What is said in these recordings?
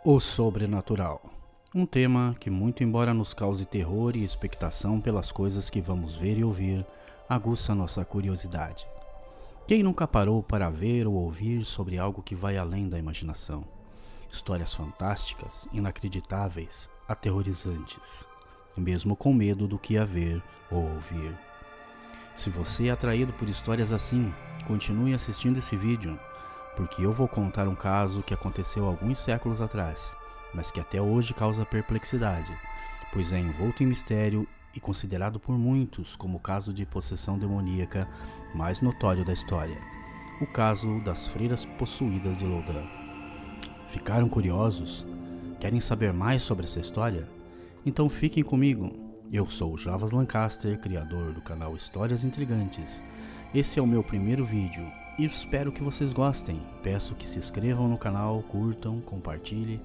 O sobrenatural. Um tema que, muito embora nos cause terror e expectação pelas coisas que vamos ver e ouvir, aguça nossa curiosidade. Quem nunca parou para ver ou ouvir sobre algo que vai além da imaginação? Histórias fantásticas, inacreditáveis, aterrorizantes, mesmo com medo do que ia ver ou ouvir. Se você é atraído por histórias assim, continue assistindo esse vídeo, porque eu vou contar um caso que aconteceu alguns séculos atrás, mas que até hoje causa perplexidade, pois é envolto em mistério e considerado por muitos como o caso de possessão demoníaca mais notório da história, o caso das freiras possuídas de Loudun. Ficaram curiosos? Querem saber mais sobre essa história? Então fiquem comigo. Eu sou o Javas Lancaster, criador do canal Histórias Intrigantes. Esse é o meu primeiro vídeo e espero que vocês gostem. Peço que se inscrevam no canal, curtam, compartilhem,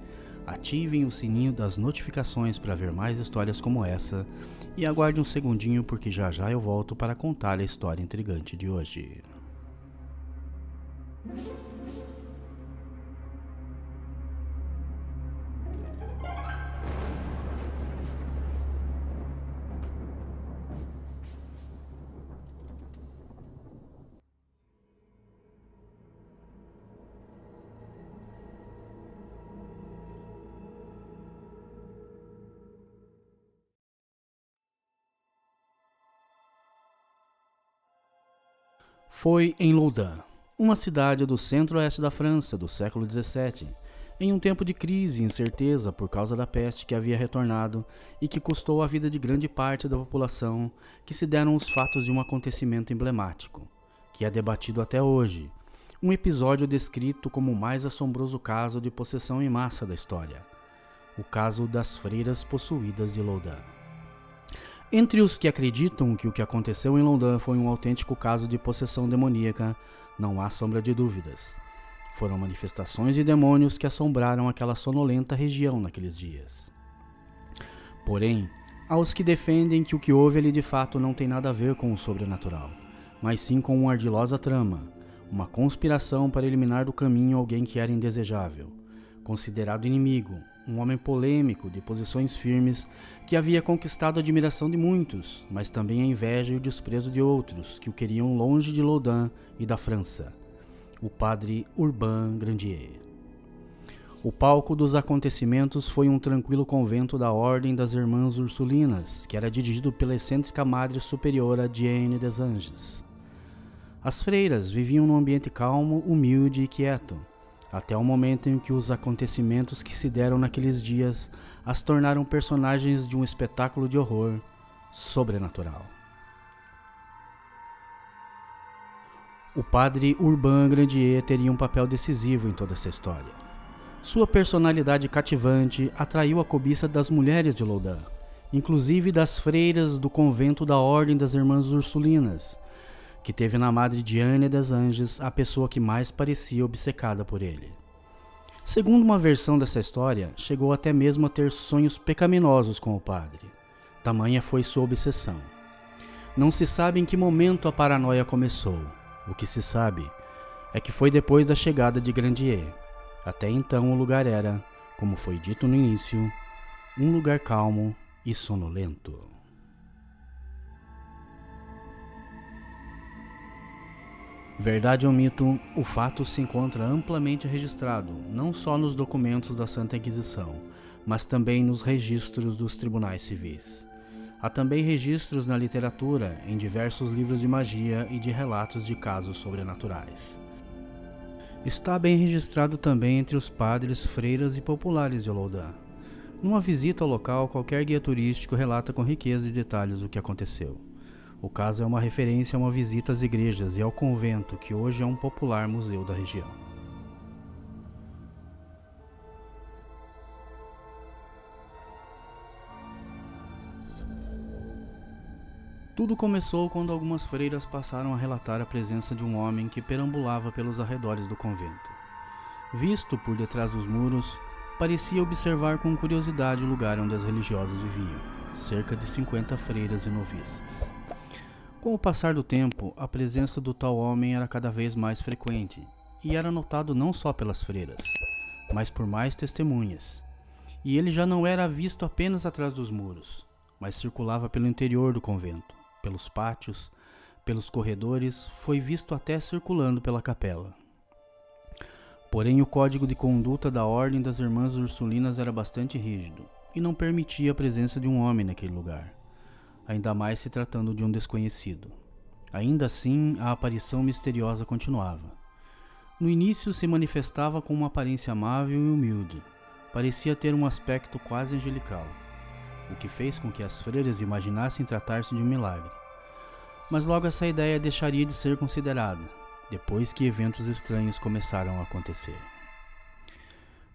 ativem o sininho das notificações para ver mais histórias como essa e aguarde um segundinho porque já já eu volto para contar a história intrigante de hoje. Foi em Loudun, uma cidade do centro-oeste da França do século XVII, em um tempo de crise e incerteza por causa da peste que havia retornado e que custou a vida de grande parte da população, que se deram os fatos de um acontecimento emblemático, que é debatido até hoje, um episódio descrito como o mais assombroso caso de possessão em massa da história, o caso das freiras possuídas de Loudun. Entre os que acreditam que o que aconteceu em Loudun foi um autêntico caso de possessão demoníaca, não há sombra de dúvidas. Foram manifestações de demônios que assombraram aquela sonolenta região naqueles dias. Porém, há os que defendem que o que houve ali de fato não tem nada a ver com o sobrenatural, mas sim com uma ardilosa trama, uma conspiração para eliminar do caminho alguém que era indesejável, considerado inimigo, um homem polêmico, de posições firmes, que havia conquistado a admiração de muitos, mas também a inveja e o desprezo de outros, que o queriam longe de Loudun e da França, o padre Urbain Grandier. O palco dos acontecimentos foi um tranquilo convento da Ordem das Irmãs Ursulinas, que era dirigido pela excêntrica Madre Superiora Diane des Anges. As freiras viviam num ambiente calmo, humilde e quieto, até o momento em que os acontecimentos que se deram naqueles dias as tornaram personagens de um espetáculo de horror sobrenatural. O padre Urbain Grandier teria um papel decisivo em toda essa história. Sua personalidade cativante atraiu a cobiça das mulheres de Loudun, inclusive das freiras do convento da Ordem das Irmãs Ursulinas, que teve na Madre Diane des Anges a pessoa que mais parecia obcecada por ele. Segundo uma versão dessa história, chegou até mesmo a ter sonhos pecaminosos com o padre. Tamanha foi sua obsessão. Não se sabe em que momento a paranoia começou. O que se sabe é que foi depois da chegada de Grandier. Até então o lugar era, como foi dito no início, um lugar calmo e sonolento. Verdade ou mito, o fato se encontra amplamente registrado, não só nos documentos da Santa Inquisição, mas também nos registros dos tribunais civis. Há também registros na literatura, em diversos livros de magia e de relatos de casos sobrenaturais. Está bem registrado também entre os padres, freiras e populares de Loudun. Numa visita ao local, qualquer guia turístico relata com riqueza de detalhes o que aconteceu. O caso é uma referência a uma visita às igrejas e ao convento, que hoje é um popular museu da região. Tudo começou quando algumas freiras passaram a relatar a presença de um homem que perambulava pelos arredores do convento. Visto por detrás dos muros, parecia observar com curiosidade o lugar onde as religiosas viviam, cerca de 50 freiras e noviças. Com o passar do tempo, a presença do tal homem era cada vez mais frequente, e era notado não só pelas freiras, mas por mais testemunhas. E ele já não era visto apenas atrás dos muros, mas circulava pelo interior do convento, pelos pátios, pelos corredores, foi visto até circulando pela capela. Porém, o código de conduta da Ordem das Irmãs Ursulinas era bastante rígido e não permitia a presença de um homem naquele lugar, ainda mais se tratando de um desconhecido. Ainda assim, a aparição misteriosa continuava. No início se manifestava com uma aparência amável e humilde, parecia ter um aspecto quase angelical, o que fez com que as freiras imaginassem tratar-se de um milagre. Mas logo essa ideia deixaria de ser considerada, depois que eventos estranhos começaram a acontecer.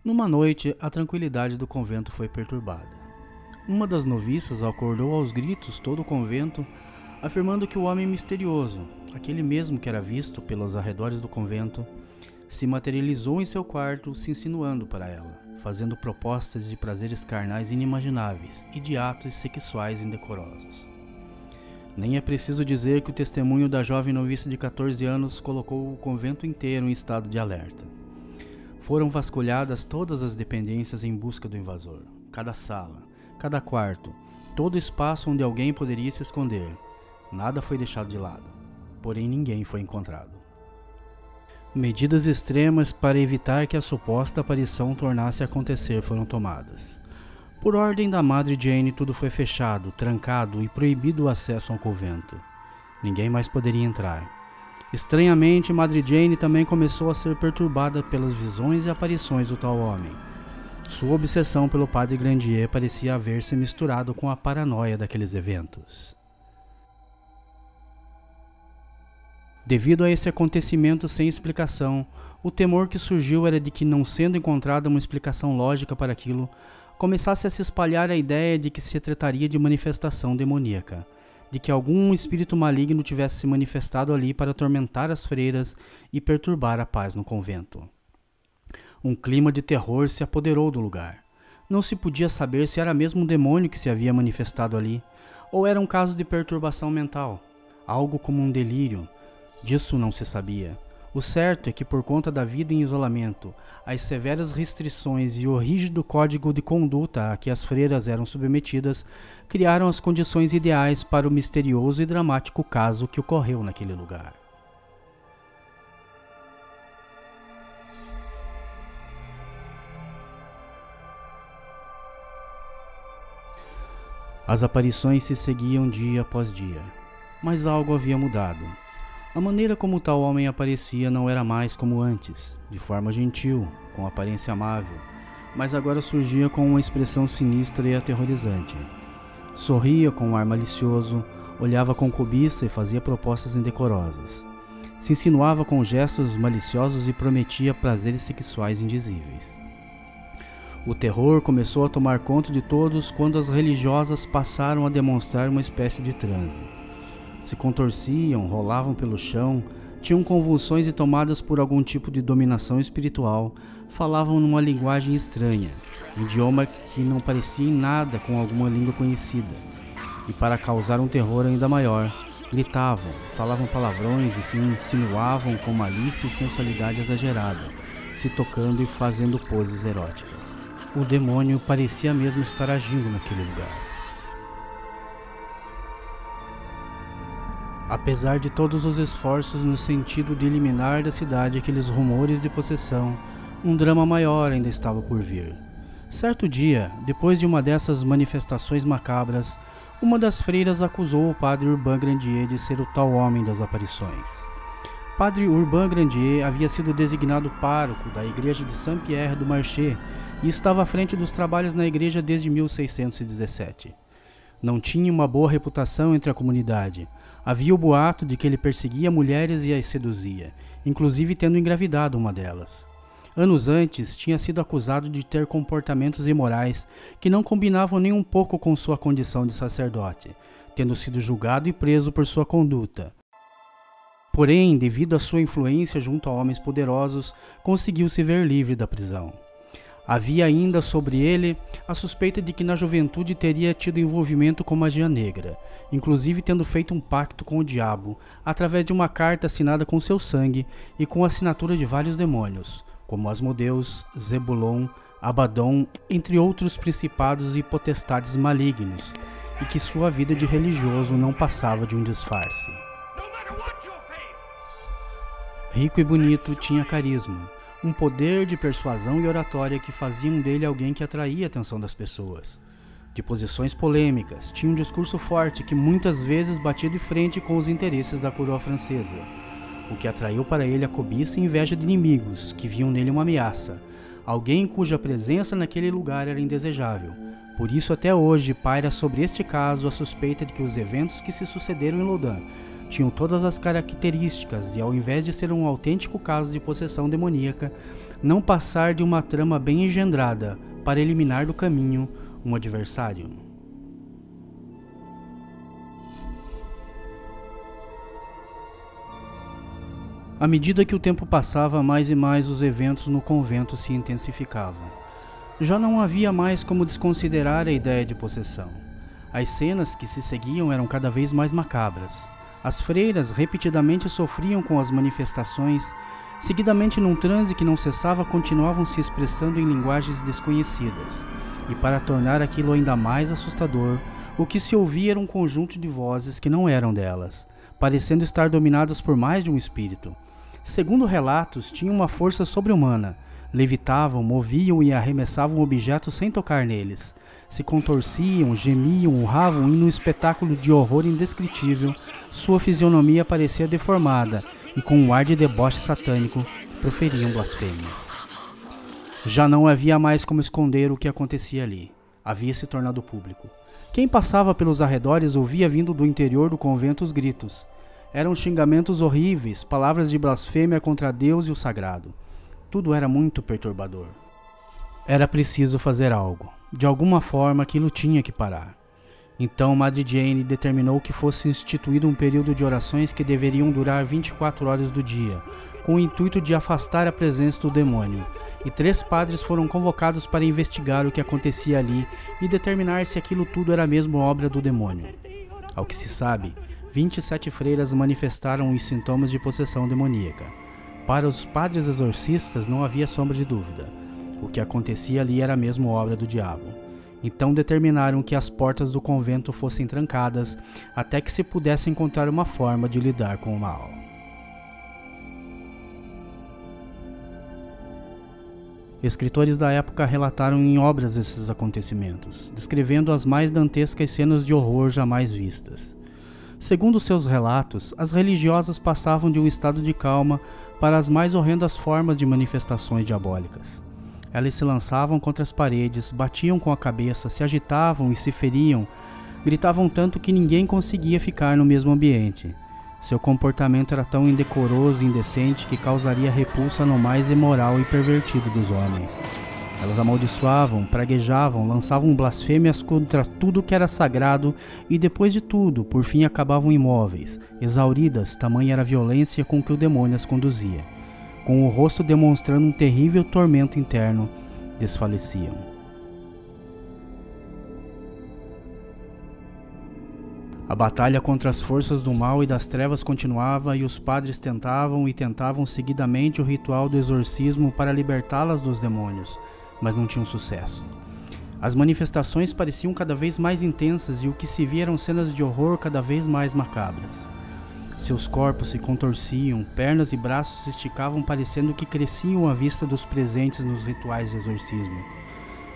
Numa noite, a tranquilidade do convento foi perturbada. Uma das noviças acordou aos gritos todo o convento, afirmando que o homem misterioso, aquele mesmo que era visto pelos arredores do convento, se materializou em seu quarto, se insinuando para ela, fazendo propostas de prazeres carnais inimagináveis e de atos sexuais indecorosos. Nem é preciso dizer que o testemunho da jovem noviça de 14 anos colocou o convento inteiro em estado de alerta. Foram vasculhadas todas as dependências em busca do invasor, cada sala, cada quarto, todo espaço onde alguém poderia se esconder. Nada foi deixado de lado, porém ninguém foi encontrado. Medidas extremas para evitar que a suposta aparição tornasse a acontecer foram tomadas. Por ordem da Madre Jane, tudo foi fechado, trancado e proibido o acesso ao convento. Ninguém mais poderia entrar. Estranhamente, Madre Jane também começou a ser perturbada pelas visões e aparições do tal homem. Sua obsessão pelo Padre Grandier parecia haver se misturado com a paranoia daqueles eventos. Devido a esse acontecimento sem explicação, o temor que surgiu era de que, não sendo encontrada uma explicação lógica para aquilo, começasse a se espalhar a ideia de que se trataria de manifestação demoníaca, de que algum espírito maligno tivesse se manifestado ali para atormentar as freiras e perturbar a paz no convento. Um clima de terror se apoderou do lugar. Não se podia saber se era mesmo um demônio que se havia manifestado ali, ou era um caso de perturbação mental, algo como um delírio. Disso não se sabia. O certo é que, por conta da vida em isolamento, as severas restrições e o rígido código de conduta a que as freiras eram submetidas criaram as condições ideais para o misterioso e dramático caso que ocorreu naquele lugar. As aparições se seguiam dia após dia, mas algo havia mudado. A maneira como tal homem aparecia não era mais como antes, de forma gentil, com aparência amável, mas agora surgia com uma expressão sinistra e aterrorizante. Sorria com um ar malicioso, olhava com cobiça e fazia propostas indecorosas. Se insinuava com gestos maliciosos e prometia prazeres sexuais indizíveis. O terror começou a tomar conta de todos quando as religiosas passaram a demonstrar uma espécie de transe. Se contorciam, rolavam pelo chão, tinham convulsões e tomadas por algum tipo de dominação espiritual, falavam numa linguagem estranha, um idioma que não parecia em nada com alguma língua conhecida, e para causar um terror ainda maior, gritavam, falavam palavrões e se insinuavam com malícia e sensualidade exagerada, se tocando e fazendo poses eróticas. O demônio parecia mesmo estar agindo naquele lugar. Apesar de todos os esforços no sentido de eliminar da cidade aqueles rumores de possessão, um drama maior ainda estava por vir. Certo dia, depois de uma dessas manifestações macabras, uma das freiras acusou o padre Urbain Grandier de ser o tal homem das aparições. Padre Urbain Grandier havia sido designado pároco da igreja de Saint-Pierre du Marché e estava à frente dos trabalhos na igreja desde 1617. Não tinha uma boa reputação entre a comunidade. Havia o boato de que ele perseguia mulheres e as seduzia, inclusive tendo engravidado uma delas. Anos antes, tinha sido acusado de ter comportamentos imorais que não combinavam nem um pouco com sua condição de sacerdote, tendo sido julgado e preso por sua conduta. Porém, devido à sua influência junto a homens poderosos, conseguiu se ver livre da prisão. Havia ainda sobre ele a suspeita de que na juventude teria tido envolvimento com magia negra, inclusive tendo feito um pacto com o diabo, através de uma carta assinada com seu sangue e com a assinatura de vários demônios, como Asmodeus, Zebulon, Abaddon, entre outros principados e potestades malignos, e que sua vida de religioso não passava de um disfarce. Rico e bonito, tinha carisma, um poder de persuasão e oratória que faziam dele alguém que atraía a atenção das pessoas. De posições polêmicas, tinha um discurso forte que muitas vezes batia de frente com os interesses da coroa francesa, o que atraiu para ele a cobiça e inveja de inimigos que viam nele uma ameaça, alguém cuja presença naquele lugar era indesejável. Por isso até hoje paira sobre este caso a suspeita de que os eventos que se sucederam em Lodan tinham todas as características de, ao invés de ser um autêntico caso de possessão demoníaca, não passar de uma trama bem engendrada para eliminar do caminho um adversário. À medida que o tempo passava, mais e mais os eventos no convento se intensificavam. Já não havia mais como desconsiderar a ideia de possessão. As cenas que se seguiam eram cada vez mais macabras. As freiras repetidamente sofriam com as manifestações, seguidamente num transe que não cessava continuavam se expressando em linguagens desconhecidas. E para tornar aquilo ainda mais assustador, o que se ouvia era um conjunto de vozes que não eram delas, parecendo estar dominadas por mais de um espírito. Segundo relatos, tinham uma força sobre-humana, levitavam, moviam e arremessavam objetos sem tocar neles. Se contorciam, gemiam, urravam e num espetáculo de horror indescritível, sua fisionomia parecia deformada e com um ar de deboche satânico proferiam blasfêmias. Já não havia mais como esconder o que acontecia ali. Havia se tornado público. Quem passava pelos arredores ouvia vindo do interior do convento os gritos. Eram xingamentos horríveis, palavras de blasfêmia contra Deus e o sagrado. Tudo era muito perturbador. Era preciso fazer algo. De alguma forma aquilo tinha que parar. Então Madre Jane determinou que fosse instituído um período de orações que deveriam durar 24 horas do dia, com o intuito de afastar a presença do demônio, e 3 padres foram convocados para investigar o que acontecia ali e determinar se aquilo tudo era mesmo obra do demônio. Ao que se sabe, 27 freiras manifestaram os sintomas de possessão demoníaca. Para os padres exorcistas não havia sombra de dúvida. O que acontecia ali era mesmo obra do diabo. Então determinaram que as portas do convento fossem trancadas até que se pudesse encontrar uma forma de lidar com o mal. Escritores da época relataram em obras esses acontecimentos, descrevendo as mais dantescas cenas de horror jamais vistas. Segundo seus relatos, as religiosas passavam de um estado de calma para as mais horrendas formas de manifestações diabólicas. Elas se lançavam contra as paredes, batiam com a cabeça, se agitavam e se feriam, gritavam tanto que ninguém conseguia ficar no mesmo ambiente. Seu comportamento era tão indecoroso e indecente que causaria repulsa no mais imoral e pervertido dos homens. Elas amaldiçoavam, praguejavam, lançavam blasfêmias contra tudo que era sagrado e depois de tudo, por fim acabavam imóveis, exauridas, tamanha era a violência com que o demônio as conduzia. Com o rosto demonstrando um terrível tormento interno, desfaleciam. A batalha contra as forças do mal e das trevas continuava e os padres tentavam seguidamente o ritual do exorcismo para libertá-las dos demônios, mas não tinham sucesso. As manifestações pareciam cada vez mais intensas e o que se via eram cenas de horror cada vez mais macabras. Seus corpos se contorciam, pernas e braços se esticavam parecendo que cresciam à vista dos presentes nos rituais de exorcismo.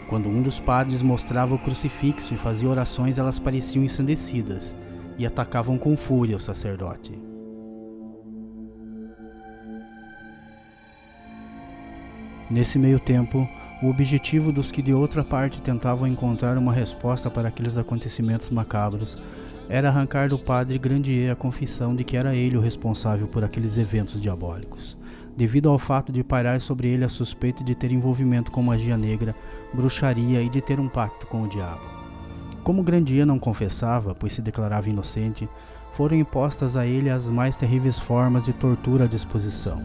Quando um dos padres mostrava o crucifixo e fazia orações, elas pareciam ensandecidas e atacavam com fúria o sacerdote. Nesse meio tempo, o objetivo dos que de outra parte tentavam encontrar uma resposta para aqueles acontecimentos macabros era arrancar do padre Grandier a confissão de que era ele o responsável por aqueles eventos diabólicos, devido ao fato de pairar sobre ele a suspeita de ter envolvimento com magia negra, bruxaria e de ter um pacto com o diabo. Como Grandier não confessava, pois se declarava inocente, foram impostas a ele as mais terríveis formas de tortura à disposição.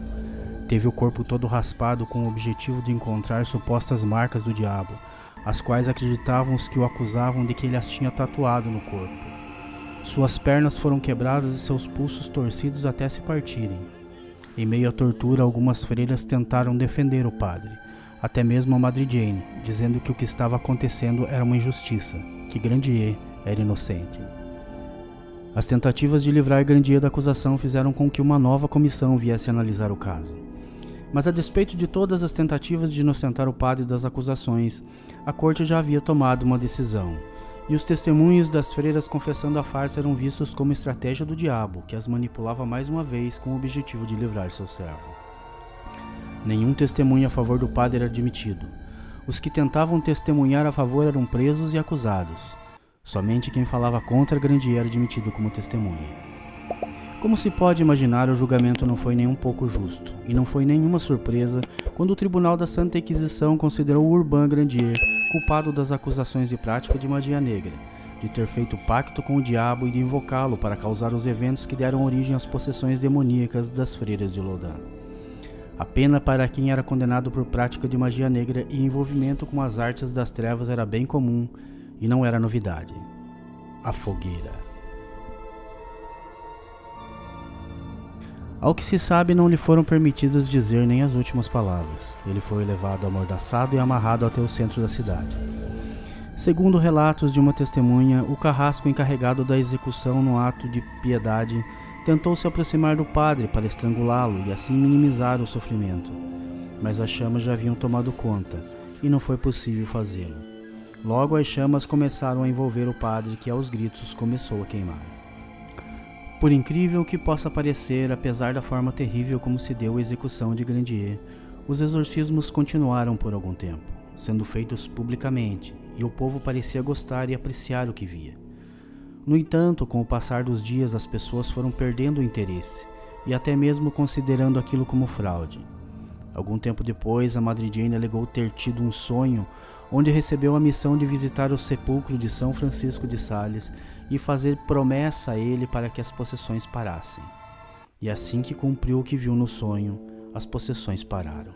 Teve o corpo todo raspado com o objetivo de encontrar supostas marcas do diabo, as quais acreditavam os que o acusavam de que ele as tinha tatuado no corpo. Suas pernas foram quebradas e seus pulsos torcidos até se partirem. Em meio à tortura, algumas freiras tentaram defender o padre, até mesmo a Madre Jane, dizendo que o que estava acontecendo era uma injustiça, que Grandier era inocente. As tentativas de livrar Grandier da acusação fizeram com que uma nova comissão viesse analisar o caso. Mas a despeito de todas as tentativas de inocentar o padre das acusações, a corte já havia tomado uma decisão, e os testemunhos das freiras confessando a farsa eram vistos como estratégia do diabo, que as manipulava mais uma vez com o objetivo de livrar seu servo. Nenhum testemunho a favor do padre era admitido. Os que tentavam testemunhar a favor eram presos e acusados. Somente quem falava contra Grandier era admitido como testemunha. Como se pode imaginar, o julgamento não foi nem um pouco justo, e não foi nenhuma surpresa quando o Tribunal da Santa Inquisição considerou Urbain Grandier culpado das acusações de prática de magia negra, de ter feito pacto com o diabo e de invocá-lo para causar os eventos que deram origem às possessões demoníacas das freiras de Loudun. A pena para quem era condenado por prática de magia negra e envolvimento com as artes das trevas era bem comum e não era novidade: a fogueira. Ao que se sabe, não lhe foram permitidas dizer nem as últimas palavras. Ele foi levado amordaçado e amarrado até o centro da cidade. Segundo relatos de uma testemunha, o carrasco encarregado da execução no ato de piedade tentou se aproximar do padre para estrangulá-lo e assim minimizar o sofrimento. Mas as chamas já haviam tomado conta e não foi possível fazê-lo. Logo as chamas começaram a envolver o padre, que aos gritos começou a queimar. Por incrível que possa parecer, apesar da forma terrível como se deu a execução de Grandier, os exorcismos continuaram por algum tempo, sendo feitos publicamente, e o povo parecia gostar e apreciar o que via. No entanto, com o passar dos dias, as pessoas foram perdendo o interesse, e até mesmo considerando aquilo como fraude. Algum tempo depois, a Madre Jane alegou ter tido um sonho onde recebeu a missão de visitar o sepulcro de São Francisco de Sales e fazer promessa a ele para que as possessões parassem. E assim que cumpriu o que viu no sonho, as possessões pararam.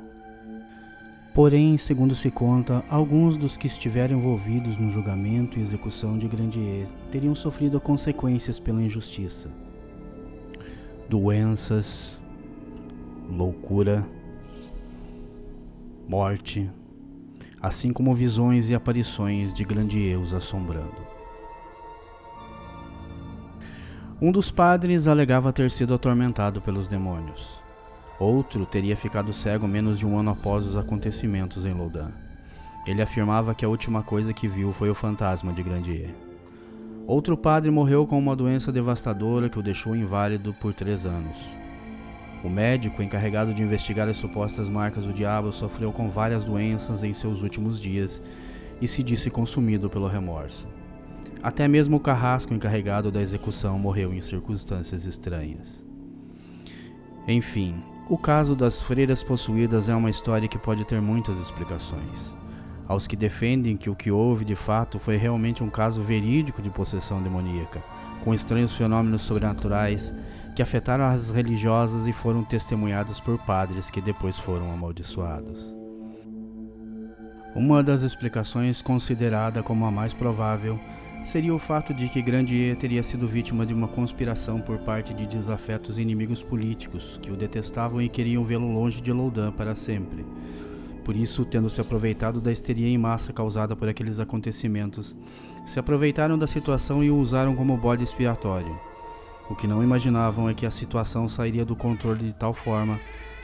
Porém, segundo se conta, alguns dos que estiveram envolvidos no julgamento e execução de Grandier teriam sofrido consequências pela injustiça. Doenças, loucura, morte, assim como visões e aparições de Grandier os assombrando. Um dos padres alegava ter sido atormentado pelos demônios. Outro teria ficado cego menos de um ano após os acontecimentos em Loudun. Ele afirmava que a última coisa que viu foi o fantasma de Grandier. Outro padre morreu com uma doença devastadora que o deixou inválido por 3 anos. O médico encarregado de investigar as supostas marcas do diabo sofreu com várias doenças em seus últimos dias e se disse consumido pelo remorso. Até mesmo o carrasco encarregado da execução morreu em circunstâncias estranhas. Enfim, o caso das freiras possuídas é uma história que pode ter muitas explicações. Aos que defendem que o que houve de fato foi realmente um caso verídico de possessão demoníaca, com estranhos fenômenos sobrenaturais que afetaram as religiosas e foram testemunhados por padres que depois foram amaldiçoados. Uma das explicações considerada como a mais provável seria o fato de que Grandier teria sido vítima de uma conspiração por parte de desafetos inimigos políticos que o detestavam e queriam vê-lo longe de Loudun para sempre. Por isso, tendo se aproveitado da histeria em massa causada por aqueles acontecimentos, se aproveitaram da situação e o usaram como bode expiatório. O que não imaginavam é que a situação sairia do controle de tal forma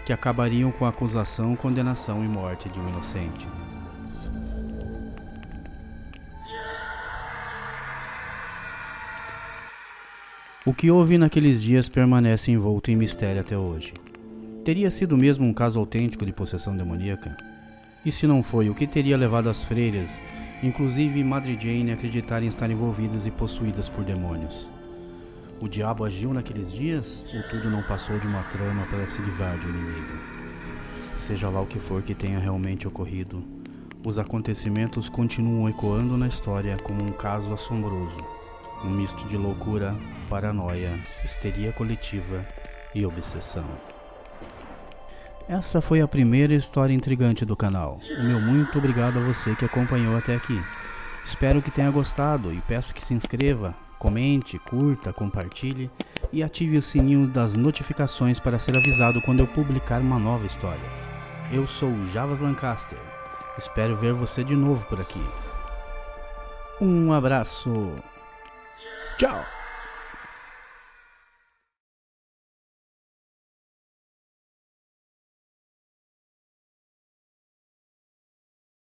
que acabariam com a acusação, condenação e morte de um inocente. O que houve naqueles dias permanece envolto em mistério até hoje. Teria sido mesmo um caso autêntico de possessão demoníaca? E se não foi, o que teria levado as freiras, inclusive Madre Jane, a acreditarem estar envolvidas e possuídas por demônios? O diabo agiu naqueles dias, ou tudo não passou de uma trama para se livrar de um inimigo? Seja lá o que for que tenha realmente ocorrido, os acontecimentos continuam ecoando na história como um caso assombroso, um misto de loucura, paranoia, histeria coletiva e obsessão. Essa foi a primeira história intrigante do canal. O meu muito obrigado a você que acompanhou até aqui. Espero que tenha gostado e peço que se inscreva, comente, curta, compartilhe e ative o sininho das notificações para ser avisado quando eu publicar uma nova história. Eu sou o Javas Lancaster. Espero ver você de novo por aqui. Um abraço. Tchau!